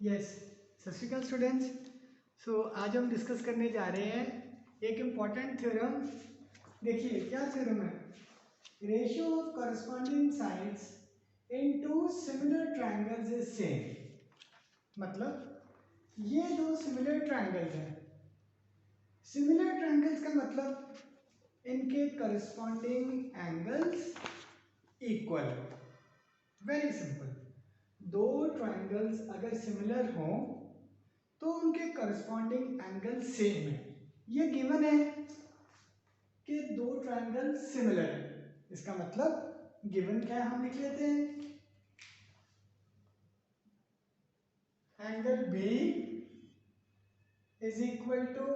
Yes, सत श्री अकाल students. आज हम डिस्कस करने जा रहे हैं एक इम्पॉर्टेंट थ्योरम। देखिए क्या थ्योरम है। Ratio of corresponding sides in two similar triangles is same. मतलब ये दो सिमिलर ट्रायंगल्स हैं। सिमिलर ट्रायंगल्स का मतलब इनके corresponding angles equal. Very simple. दो ट्रायंगल्स अगर सिमिलर हों तो उनके करस्पॉन्डिंग एंगल सेम है। ये गिवन है कि दो ट्रायंगल सिमिलर है। इसका मतलब गिवन क्या है, हम लिख लेते हैं angle B is equal to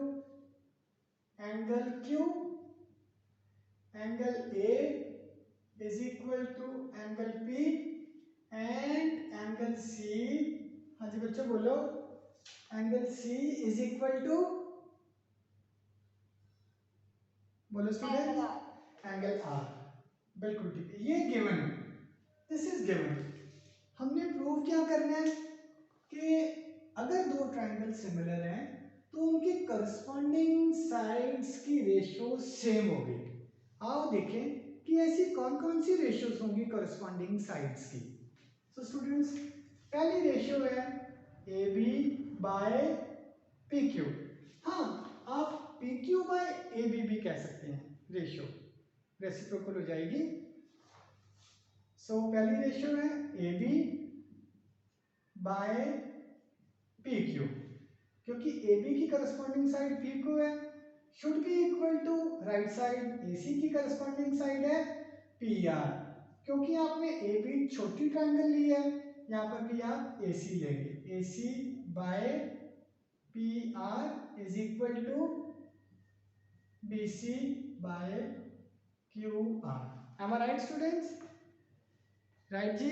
angle Q, angle A is equal to angle P and angle C. हाँ जी बच्चों बोलो, angle C is equal to, बोलो स्टूडेंट, एंगल आर। बिल्कुल ठीक है, ये गिवन है, दिस इज गिवन। हमने प्रूव क्या करना है कि अगर दो ट्रायंगल सिमिलर हैं तो उनकी करस्पॉन्डिंग साइड्स की रेशियो सेम होगी। आओ देखें कि ऐसी कौन कौन सी रेशियोज होंगी करस्पॉन्डिंग साइड्स की। सो स्टूडेंट्स, पहली रेशियो है A B by P Q. हाँ, आप P Q by A B भी कह सकते हैं, रेशियो रेसिप्रोकल हो जाएगी। पहली रेशियो है A B by P Q, क्योंकि ए बी की करस्पॉन्डिंग साइड पी क्यू है, should be equal to right side A C की करस्पॉन्डिंग साइड है पी आर। क्योंकि आपने ए बी छोटी ट्रायंगल ली है, यहाँ पर भी आप ए सी लेंगे, A C by P R is equal to B C by Q R. Am I right students? Right जी।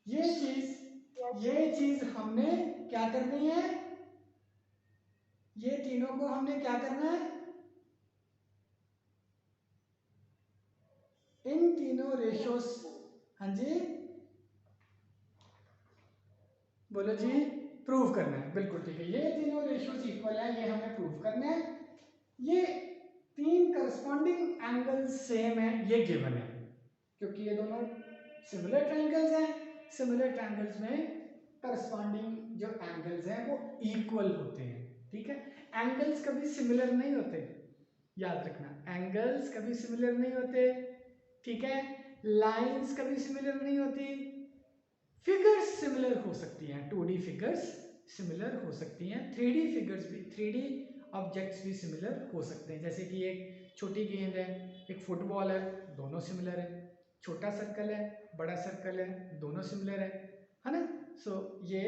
ये चीज हमने क्या करनी है, ये तीनों को हमने क्या करना है, इन तीनों रेशियोस। हाँ जी बोलो जी, प्रूव करना है। बिल्कुल ठीक है, ये तीनों रेशियोस इक्वल है, ये हमें प्रूव करना है। ये तीन करस्पॉन्डिंग एंगल्स सेम है, ये गिवन है, क्योंकि ये दोनों सिमिलर ट्रायंगल्स हैं। सिमिलर ट्रायंगल्स में करस्पॉन्डिंग जो एंगल्स हैं वो इक्वल होते हैं। ठीक है, एंगल्स कभी सिमिलर नहीं होते, याद रखना, एंगल्स कभी सिमिलर नहीं होते। ठीक है, लाइंस कभी सिमिलर नहीं होती, फिगर्स सिमिलर हो सकती हैं, 2D फिगर्स सिमिलर हो सकती हैं, 3D फिगर्स भी, 3D ऑब्जेक्ट्स भी सिमिलर हो सकते हैं। जैसे कि एक छोटी गेंद है, एक फुटबॉल है, दोनों सिमिलर है। छोटा सर्कल है, बड़ा सर्कल है, दोनों सिमिलर है ना। ये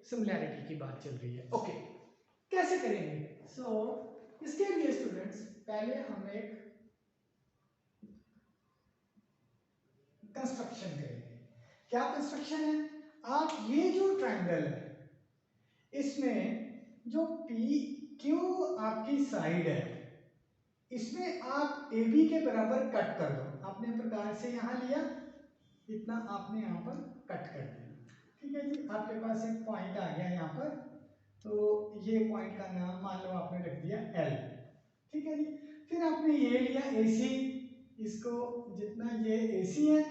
सिमिलैरिटी की बात चल रही है। ओके, कैसे करेंगे? इसके लिए स्टूडेंट्स पहले हम एक कंस्ट्रक्शन करेंगे। क्या कंस्ट्रक्शन है? आप ये जो ट्रायंगल है इसमें जो पी क्यू आपकी साइड है, इसमें आप ए बी के बराबर कट कर दो। आपने प्रकार से यहां लिया, इतना आपने यहां पर कट कर दिया। ठीक है जी, आपके पास एक पॉइंट आ गया यहां पर, तो ये पॉइंट का नाम मान लो आपने रख दिया एल। ठीक है जी, फिर आपने ये लिया ए सी, इसको जितना ये ए सी है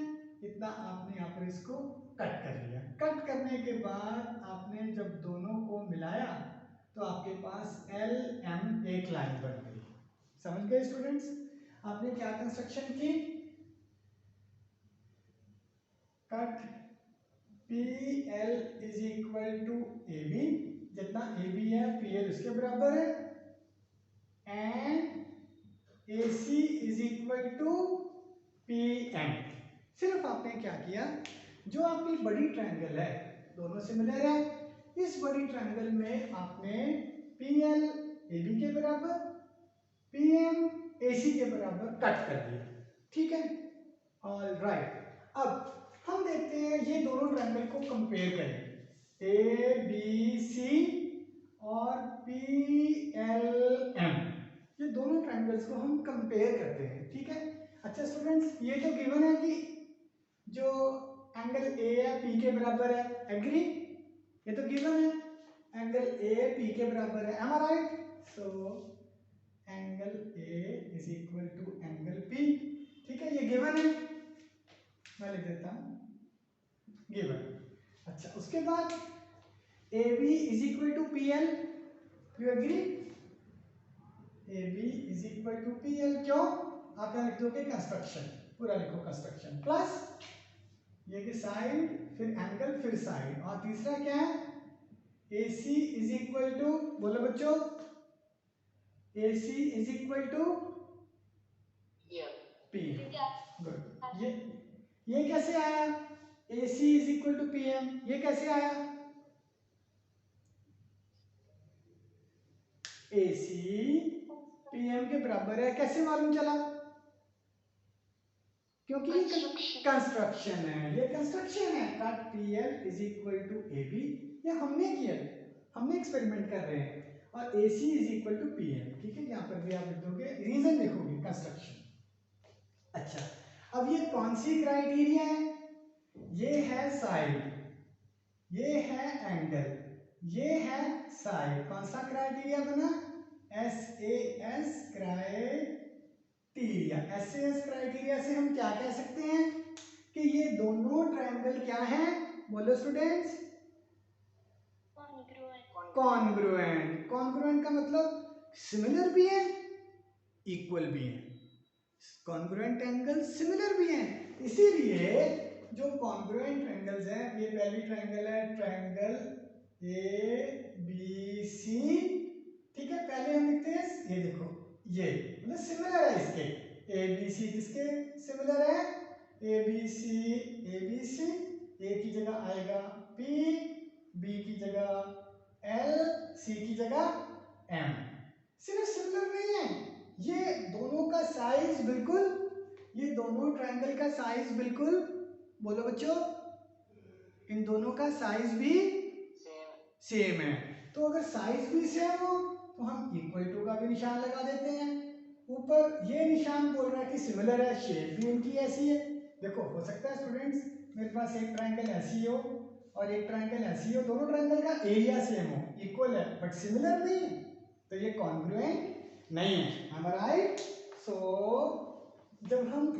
इतना आपने यहाँ पर इसको कट कर लिया। कट करने के बाद आपने जब दोनों को मिलाया तो आपके पास एल एम एक लाइन बन गई। समझ गए स्टूडेंट्स? आपने क्या कंस्ट्रक्शन की? Cut P L is equal to A B, जितना ए बी है पी एल उसके बराबर है, and A C is equal to P M. सिर्फ आपने क्या किया, जो आपकी बड़ी ट्रायंगल है, दोनों सिमिलर है, इस बड़ी ट्रायंगल में आपने पी एल ए बी के बराबर, पी एम ए सी के बराबर कट कर दिया। ठीक है, ऑल राइट। अब हम देखते हैं ये दोनों ट्रायंगल को कंपेयर करें, ए बी सी और पी एल एम, ये दोनों ट्रायंगल्स को हम कंपेयर करते हैं। ठीक है, अच्छा स्टूडेंट्स, ये तो गिवन है कि जो एंगल ए है पी के बराबर है, एग्री? ये तो गिवन है, एंगल ए पी के बराबर है, am I right? So angle A is equal to angle P, ठीक है, ये गिवन है, मैं लिख देता हूं गिवन। अच्छा, उसके बाद A B is equal to P L, you agree? A B is equal to P L, क्यों? आप यहाँ लिख दोगे कंस्ट्रक्शन, पूरा लिखो कंस्ट्रक्शन, प्लस ये कि साइड फिर एंगल फिर साइड, और तीसरा क्या है, A C is equal to, बोलो बच्चों, A C is equal to P, good. ये कैसे आया, A C is equal to P M, ये कैसे आया? ए सी पी एम के बराबर है, कैसे मालूम चला? क्योंकि ये कंस्ट्रक्शन है, ये कंस्ट्रक्शन है, cut P L is equal to A B, ये हमने किया, हमने एक्सपेरिमेंट कर रहे हैं, और A C is equal to P M, ठीक है, यहाँ पर भी आप लिख दोगे, रीजन लिखोगे कंस्ट्रक्शन। अच्छा, अब ये कौन सी क्राइटेरिया है? ये है साइड, ये है एंगल, ये है साइड, कौन सा क्राइटेरिया बना? S A S criteria. S A S criteria से हम क्या कह सकते हैं कि ये दोनों ट्रायंगल क्या हैं? बोलो स्टूडेंट्स, कॉन्ग्रुएंट। कॉन्ग्रुएंट का मतलब सिमिलर भी है, इक्वल भी है, कॉन्ग्रुएंट एंगल सिमिलर भी हैं, इसीलिए जो कॉन्ग्रुएंट ट्रायंगल्स हैं, ये पहली ट्रायंगल है ट्रायंगल ए बी सी, ठीक है, पहले हम लिखते हैं, ये देखो, ये मतलब सिमिलर है इसके, ए बी सी किसके सिमिलर है? ए बी सी, ए की जगह आएगा पी, बी की जगह एल, सी की जगह एम, सिर्फ सिमिलर नहीं है, ये दोनों का साइज बिल्कुल, ये दोनों ट्रायंगल का साइज बिल्कुल, बोलो बच्चों, इन दोनों का साइज भी सेम है, तो अगर साइज भी सेम हो तो हम इक्वल टू का भी निशान लगा देते हैं, ऊपर ये निशान बोल रहा है कि सिमिलर है, शेप भी उनकी ऐसी है। देखो, हो सकता है स्टूडेंट्स मेरे पास एक ट्रायंगल ऐसी हो और एक ट्रायंगल ऐसी हो, दोनों ट्रायंगल का एरिया सेम हो, इक्वल है, बट सिमिलर नहीं है, तो ये कॉन्ग्रुएंट नहीं है, am I right? सो जब हम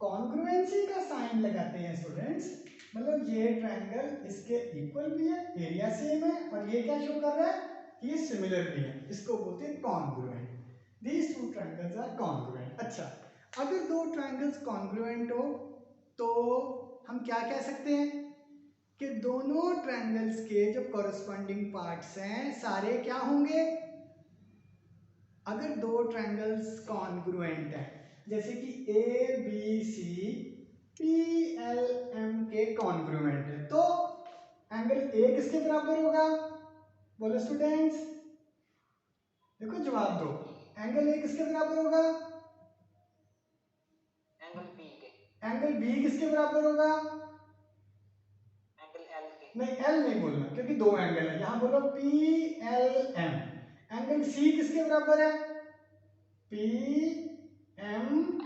कॉन्ग्रुएंसी का साइन लगाते हैं स्टूडेंट्स, मतलब ये ट्रायंगल इसके इक्वल भी है, एरिया सेम है, और ये क्या शो कर रहा है कि ये सिमिलर भी है, इसको बोलते हैं congruent. These two triangles are congruent. अच्छा, अगर दो ट्रायंगल्स कॉन्ग्रुएंट हो तो हम क्या कह सकते हैं कि दोनों ट्रायंगल्स के जो कॉरस्पॉन्डिंग पार्ट्स हैं सारे क्या होंगे? अगर दो ट्रायंगल्स कॉन्ग्रुएंट हैं, जैसे कि A B C P L M के कॉन्ग्रुएंट है, तो एंगल ए किसके बराबर होगा? बोलो स्टूडेंट्स, देखो जवाब दो, एंगल ए किसके बराबर होगा? एंगल बी किसके बराबर होगा? नहीं, एल नहीं बोलना, क्योंकि दो एंगल है, यहां बोलो P L M. Angle C किसके बराबर है? पी एम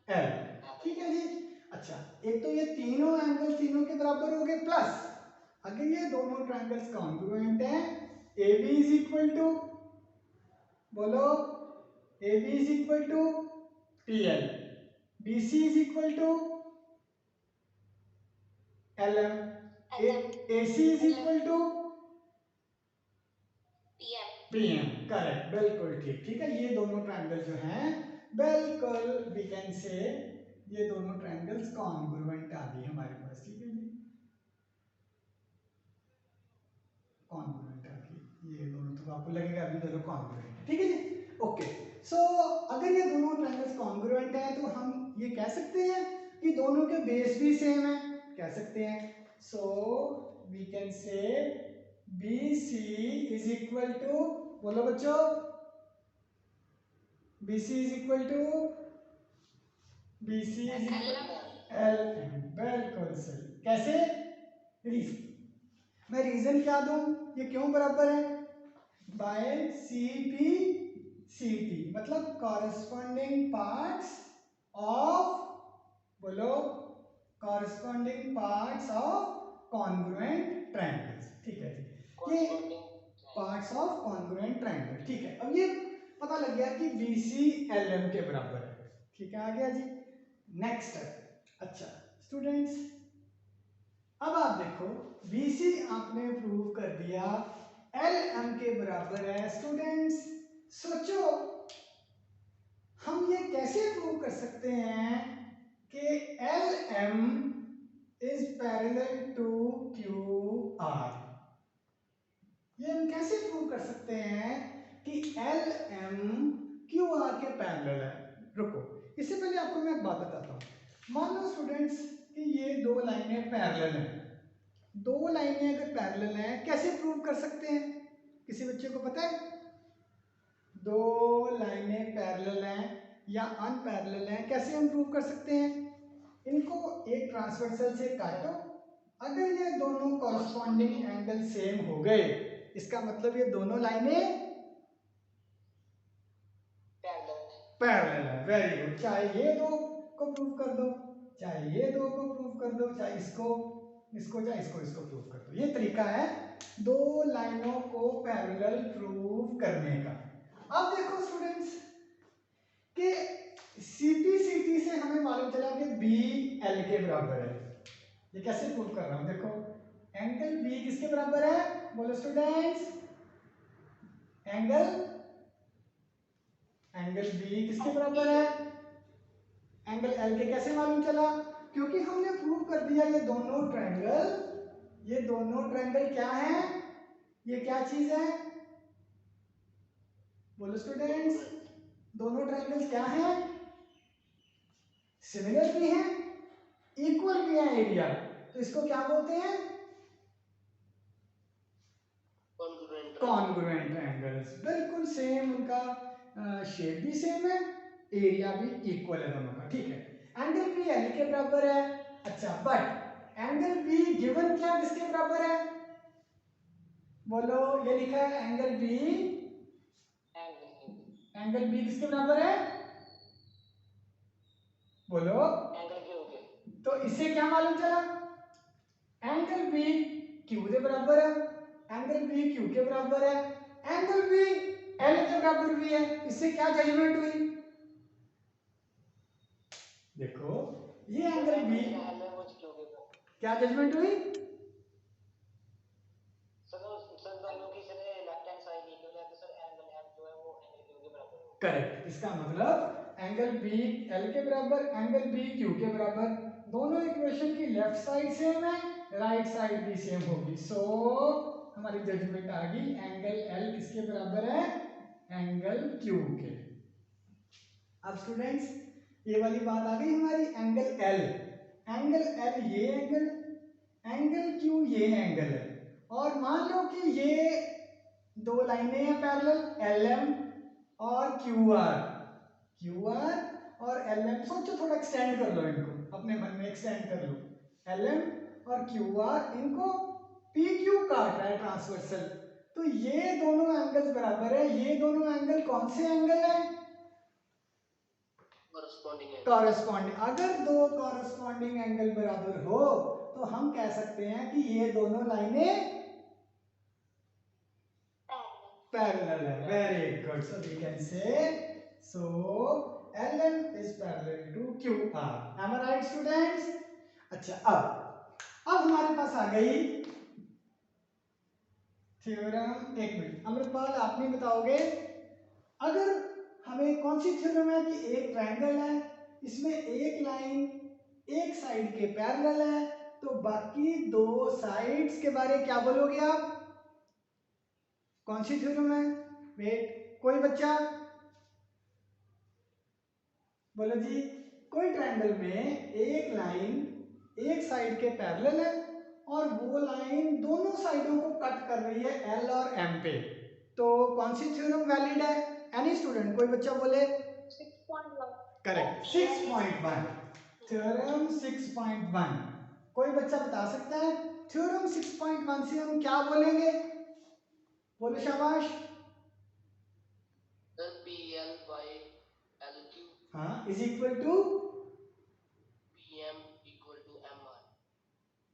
एल, ठीक है जी। अच्छा, एक तो ये तीनों एंगल तीनों के बराबर हो गए, प्लस अगर ये दोनों ट्रायंगल्स कॉन्ग्रुएंट हैं, A B is equal to, बोलो, A B is equal to P L, B C is equal to L M, A C is equal to P M, correct, बिल्कुल ठीक, ठीक है, ये दोनों ट्रायंगल जो हैं बिल्कुल वी कैन से ये दोनों ट्रायंगल्स कॉन्ग्रुएंट आ गई हमारे पास, ठीक है जी, कॉन्ग्रुएंट आ गई, ये दोनों, तो आपको लगेगा अभी दोनों कॉन्ग्रुएंट, ठीक है जी, ओके। सो अगर ये दोनों ट्रायंगल्स कॉन्ग्रुएंट है तो हम ये कह सकते हैं कि दोनों के बेस भी सेम है, कह सकते हैं, so we can say B C is equal to, बोलो बच्चों, B C is equal to L M, बिल्कुल सही। कैसे? रीजन, मैं रीजन क्या दूं, ये क्यों बराबर है? By C P C T, मतलब कॉरस्पॉन्डिंग पार्ट्स ऑफ, बोलो, corresponding parts of congruent triangles, ठीक है। Congruent triangle. ठीक है, अब ये पता लग गया कि BC LM के बराबर है। ठीक है, आ गया जी। नेक्स्ट है, अच्छा स्टूडेंट्स अब आप देखो BC आपने प्रूव कर दिया, LM के बराबर है। स्टूडेंट्स सोचो हम ये कैसे प्रूव कर सकते हैं कि LM is parallel to QR। ये हम कैसे प्रूव कर सकते हैं कि LM QR के पैरेलल है। रुको, इससे पहले आपको मैं एक बात बताता हूं। मान लो स्टूडेंट्स कि ये दो लाइनें पैरेलल हैं। दो लाइनें अगर पैरेलल हैं कैसे प्रूव कर सकते हैं, किसी बच्चे को पता है? दो लाइनें पैरेलल हैं या अनपैरेलल हैं, कैसे हम प्रूव कर सकते हैं? इनको एक ट्रांसवर्सल से काटो, अगर ये दोनों कॉरस्पॉन्डिंग एंगल सेम हो गए इसका मतलब ये दोनों लाइनें पैरेलल है। Very good. चाहे ये दो को प्रूव कर दो, चाहे ये दो को प्रूव कर दो, चाहे इसको चाहे इसको प्रूव कर दो। ये तरीका है दो लाइनों को पैरेलल प्रूव करने का। अब देखो स्टूडेंट्स कि CP से हमें मालूम चला कि BL के बराबर है। ये कैसे प्रूव कर रहा हूं, देखो एंगल B किसके बराबर है? बोलो स्टूडेंट्स, एंगल B किसके बराबर है? एंगल L के। कैसे मालूम चला? क्योंकि हमने प्रूव कर दिया ये दोनों ट्रायंगल क्या है? ये क्या चीज है? बोलो स्टूडेंट्स, दोनों ट्रायंगल्स क्या है? सिमिलर भी है, इक्वल भी है एरिया, तो इसको क्या बोलते हैं? Congruent triangles. बिल्कुल सेम, उनका शेप भी सेम है, एरिया भी इक्वल है दोनों का। ठीक है, एंगल B L के बराबर है। अच्छा, बट एंगल B गिवन क्या किसके बराबर है? बोलो, ये लिखा है एंगल B किसके बराबर है? बोलो, तो इससे क्या मालूम चला? एंगल B Q के बराबर है, एंगल B Q के बराबर है, एंगल B L के बराबर भी है। इससे क्या जजमेंट हुई? देखो ये एंगल B क्या जजमेंट हुई? करेक्ट। इसका मतलब एंगल B L के बराबर, एंगल B Q के बराबर, दोनों इक्वेशन की लेफ्ट साइड सेम है, राइट साइड भी सेम होगी। सो हमारी जजमेंट आ गई एंगल L किसके बराबर है? एंगल Q के। अब स्टूडेंट्स ये वाली बात आ गई हमारी, एंगल L ये एंगल, एंगल Q ये एंगल है, और मान लो कि ये दो लाइनें हैं पैरेलल, LM और QR और LM। सोचो, थोड़ा एक्सटेंड कर लो इनको, अपने मन में एक्सटेंड कर लो। LM और QR इनको PQ काट रहा है ट्रांसवर्सल, तो ये दोनों एंगल्स बराबर है। ये दोनों एंगल कौन से एंगल है? कॉरेस्पॉन्डिंग। अगर दो कॉरेस्पॉन्डिंग एंगल बराबर हो तो हम कह सकते हैं कि ये दोनों लाइनें पैरेलल है। Very good. So we can say so LM is parallel to QR. Am I right students? अच्छा, अब हमारे पास आ गई थ्योरम। एक मिनट अमृतपाल, आप नहीं बताओगे, अगर हमें कौन सी थ्योरम है कि एक ट्रायंगल है, इसमें एक लाइन एक साइड के पैरेलल है, तो बाकी दो साइड्स के बारे क्या बोलोगे आप? कौन सी थ्योरम है? वेट, कोई बच्चा बोलो जी। कोई ट्रायंगल में एक लाइन एक साइड के पैरेलल है और वो लाइन दोनों साइडों को कट कर रही है L और M पे, तो कौन सी थ्योरम वैलिड है? एनी स्टूडेंट, कोई बच्चा बोले। 6.1। Correct, 6.1 theorem 6.1। कोई बच्चा बता सकता है थ्योरम 6.1 से हम क्या बोलेंगे? बोलो शाबाश। PL by LQ हाँ is equal to PM equal to MR।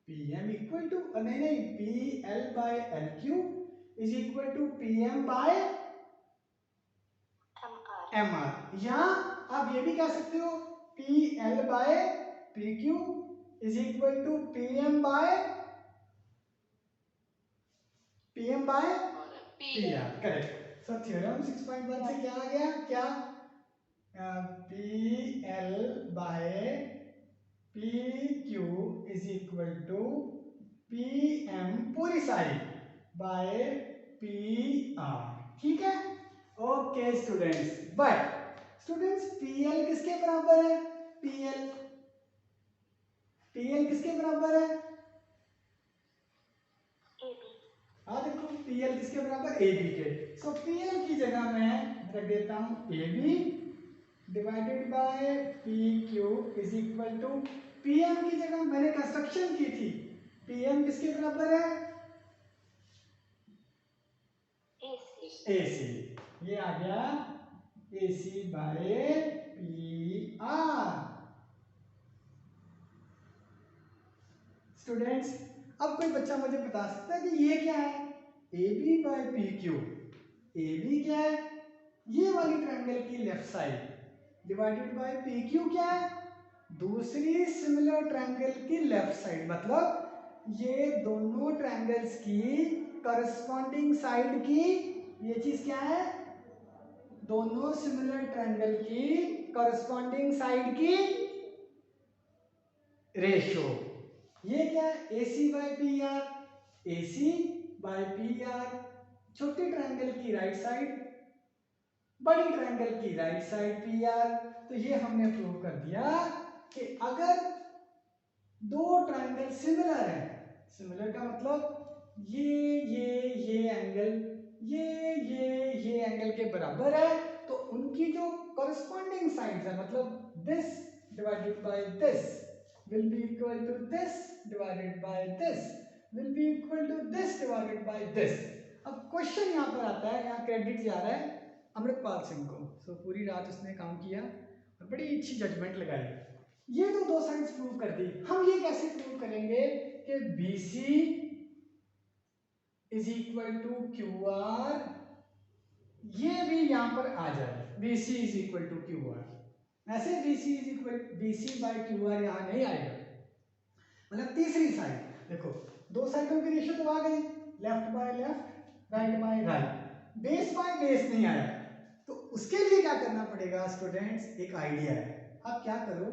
PM equal to नहीं PL by LQ is equal to PM by MR। या आप ये भी कह सकते हो PL by PQ is equal to PM by PR। Correct. So theorem 6.1 से क्या आ गया, क्या PL by PQ is equal to PM पूरी सारी बाय PR। ठीक है, okay students. But students PL किसके बराबर है? PL किसके बराबर है? हाँ देखो, PL किसके बराबर? AB के। सो PL की जगह मैं रख देता हूं AB divided by PQ is equal to PM की जगह मैंने कंस्ट्रक्शन की थी, PM किसके बराबर है? AC। ये आ गया AC बाय PR। स्टूडेंट्स, अब कोई बच्चा मुझे बता सकता है कि ये क्या है? AB bye PQ। AB क्या है? ये वाली ट्रायंगल की left side divided by PQ क्या है? दूसरी सिमिलर ट्रायंगल की लेफ्ट साइड। मतलब ये दोनों ट्रायंगल्स की करस्पॉन्डिंग साइड की ये चीज क्या है? दोनों सिमिलर ट्रायंगल की करस्पॉन्डिंग साइड की रेशियो। ये क्या है? AC by PR। AC by PR, छोटी ट्रायंगल की राइट साइड, बड़ी ट्रायंगल की राइट साइड PR। तो ये हमने प्रूव कर दिया कि अगर दो ट्रायंगल सिमिलर है, सिमिलर का मतलब ये एंगल ये एंगल के बराबर है, तो उनकी जो करस्पॉन्डिंग साइड्स है, मतलब this divided by this will be equal to this divided by this will be equal to this divided by this। अब क्वेश्चन यहाँ पर आता है, यहाँ क्रेडिट जा रहा है अमृतपाल सिंह को। सो पूरी रात उसने काम किया और बड़ी अच्छी जजमेंट लगाई। ये तो दो साइड्स प्रूव कर दी। हम ये कैसे प्रूव करेंगे कि BC is equal to QR, ये भी यहां पर आ जाए। BC is equal to QR, ऐसे BC बाय QR यहां नहीं आएगा। मतलब तीसरी साइड देखो, दो साइडों की रेशियो तो आ गई, left by left, right by right, base by base नहीं आया। तो उसके लिए क्या करना पड़ेगा स्टूडेंट्स? एक आइडिया है। आप क्या करो,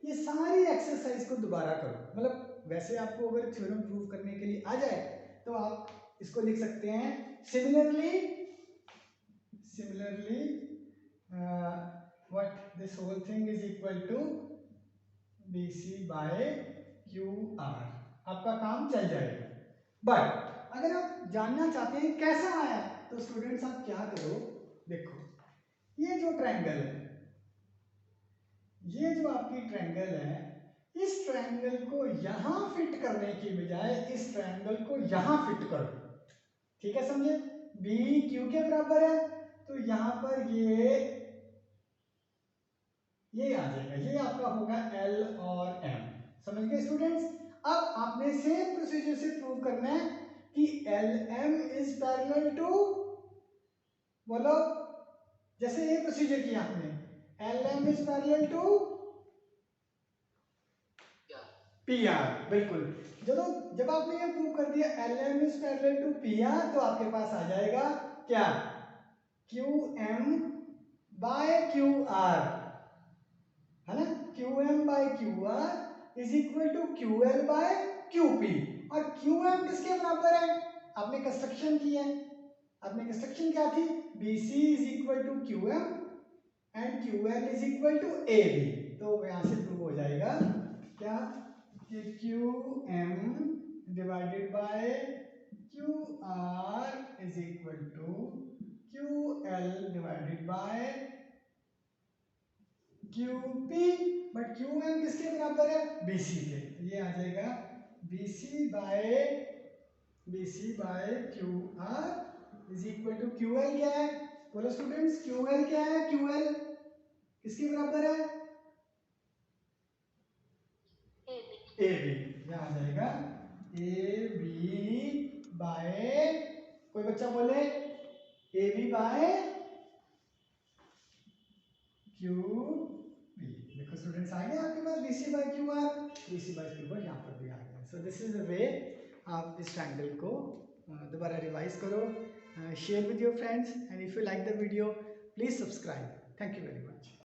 ये सारी एक्सरसाइज को दोबारा करो। मतलब वैसे आपको अगर थ्योरम प्रूव करने के लिए आ जाए तो आप इसको लिख सकते हैं similarly what this whole thing is equal to BC by QR। आपका काम चल जाएगा। बट अगर आप जानना चाहते हैं कैसा आया, तो स्टूडेंट्स आप क्या करो, देखो ये जो ट्रायंगल है, ये जो आपकी ट्रायंगल है, इस ट्रायंगल को यहां फिट करने की बजाय इस ट्रायंगल को यहां फिट करो। ठीक है, समझे? BQ के बराबर है, तो यहां पर ये आ जाएगा, ये आपका होगा L और M। समझ गए स्टूडेंट्स? अब आपने सेम प्रोसीजर से प्रूव करना है कि LM इज पैरेलल टू, बोलो, जैसे ये प्रोसीजर किया आपने, LM is parallel to PR। बिल्कुल, जब आपने ये प्रूव कर दिया LM is parallel to PR, तो आपके पास आ जाएगा क्या? QM बाय QR, है ना? QM by QR is equal to QL by QP। और QM किसके बराबर है? आपने कंस्ट्रक्शन किया है, आपने कंस्ट्रक्शन क्या थी? BC is equal to QM and QL is equal to AB। तो यहां से प्रूव हो जाएगा क्या कि QM divided by QR is equal to QL divided by QP। But QM किसके बराबर है? BC के। ये आ जाएगा BC by QR is equal to QL क्या है? बोलो स्टूडेंट्स, QL क्या है? QL किसके बराबर है? AB। यह आ जाएगा AB बाय कोई बच्चा बोले A B by Q B. देखो स्टूडेंट्स आ गए आपके पास B C by Q R, B C by Q R यहाँ पर भी आ गया। So this is the way आप इस ट्रायंगल को दोबारा रिवाइज करो, share with your friends, and if you like the video please subscribe. Thank you very much.